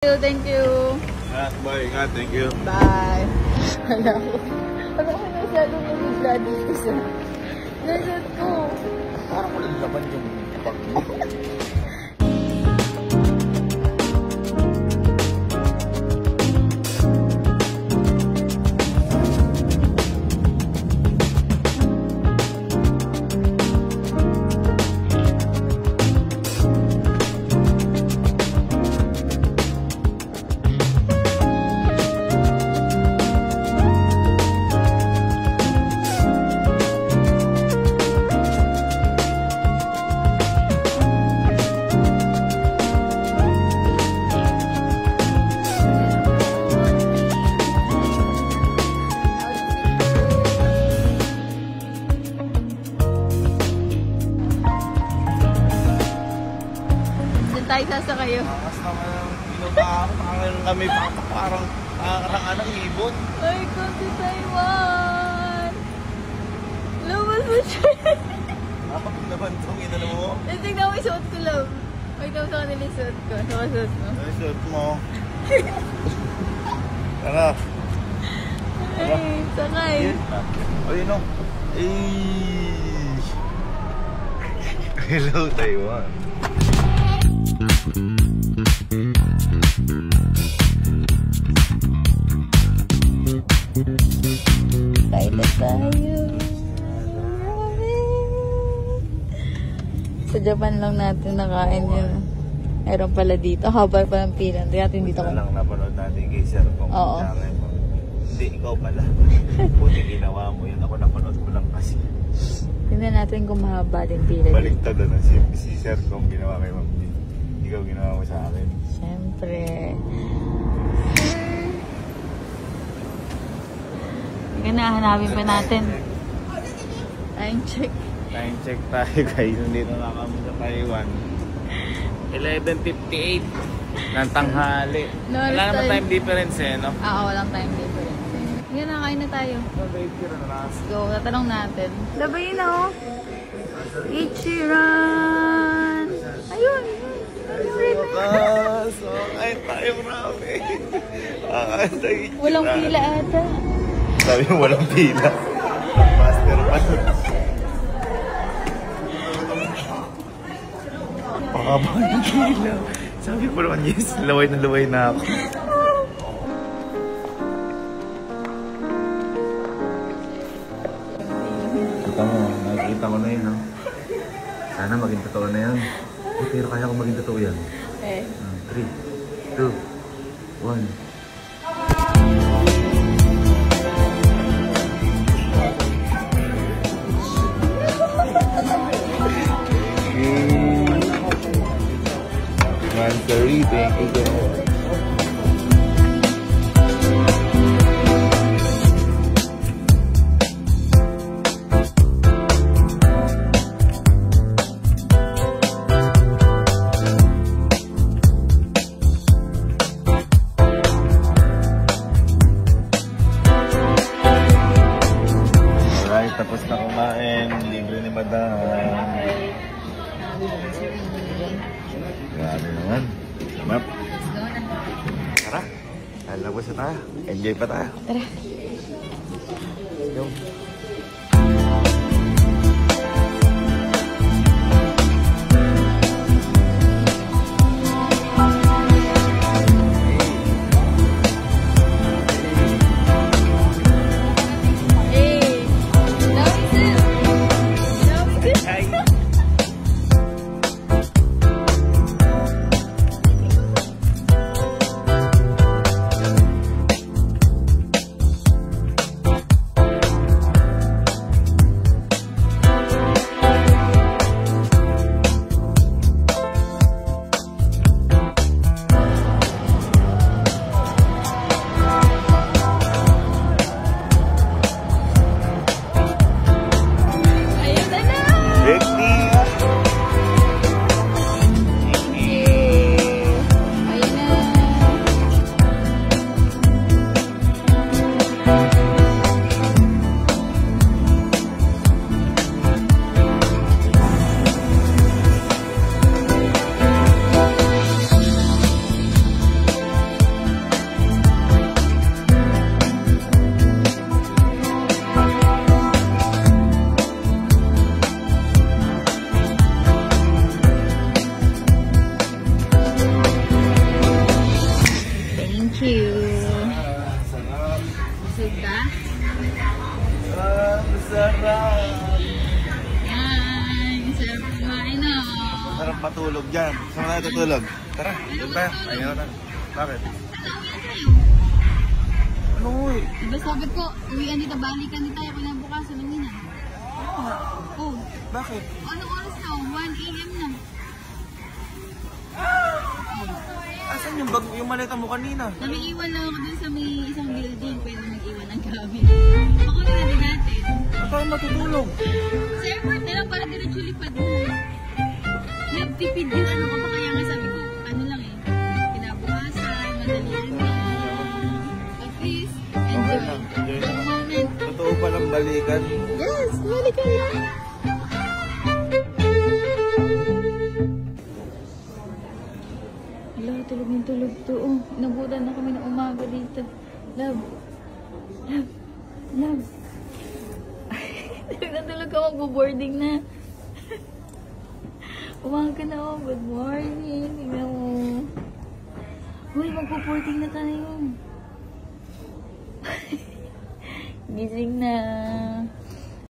Thank you. Bye, ingat. Thank you. Bye. Hala ko. Ano ko masyadong nagigla dito sa nasat ko. Parang walang laban yung bag mo. Tayo sasakayo. Makas naman binuka ako. Kami parang ibon. Ay, kasi Taiwan! Labas mo siya! Napakit naman itong inano mo. Tingnan mo yung suot ko, love. Tingnan mo sa kanila yung suot ko. Sa suot mo. Ay, suot mo. Tara. Ay, sakay. Ayun o. Hello, Taiwan. Tayo na tayo. Sa Japan lang natin nakain yun. Meron pala dito. Habang pa ng pila. Hindi natin dito. Ito lang napanood natin kay Sir kung channel mo. Hindi, ikaw pala. Buti ginawa mo yun. Ako napanood ko lang kasi. Tingnan natin kung mahaba din pila. Baliktad na si Sir kung ginawa kay Ma'am G. Ikaw ginawa mo sa akin. Siyempre. Sige na, hanapin pa natin. Time check. Time check tayo guys. Nandito na kami sa Taiwan. 11:58 ng tanghali. Wala naman time difference eh, no? Oo, walang time difference. Sige na, kain na tayo. Let's go, tatanong natin. Labay na oh. Ichiran! Ayun! Ay, tayo marami. Walang pila ata. Sabi mo walang pila. Master pa. Pakaba yung pila. Sabi ko naman, yes, laway na ako. Kita mo, nakikita ko na yun, no? Sana maging totoo na yan. Pero kaya ko maging totoo yan. Eh. 3, 2, 1. Mansari, thank you so much. Alright, tapos na kumain. Libre ni Madam. Grabe naman. Map. Tara. Lalabas na tayo. Enjoy pa tayo. Tara. Let's go. sarap! Yan, sarap kumain na. Sarap matulog dyan. Saan tayo tutulog? Tara, doon tayo. Ayaw na. Bakit? Ano uy? Diba sabi ko, uwian dito, balikan dito tayo kinabukasan ng ina. Oh, Bakit? ano oras na? 1 AM na. Asan yung bag, yung maleta mo kanina? Namiiwan lang ako dun sa may isang building, pwede mag-iwan ng gamit. Ako na din natin. Saan tayo matutulog? Sa airport na lang para diretso lipad mo. Nagtipid din ano ko pa kaya nga sabi ko, ano lang eh, kinabukasan, madali rin na. At least, enjoy. Enjoy na. The moment. Totoo palang balikan. Yes, balikan lang. Hala, tulog yung tulog to. Oh, inabutan na kami ng umaga dito. Love. Love. Love. Tulog na tulog ako. Magbo-boarding na. Umaga na ako. Good morning. Tingnan mo. Uy, magpo-boarding na tayo. Gising na.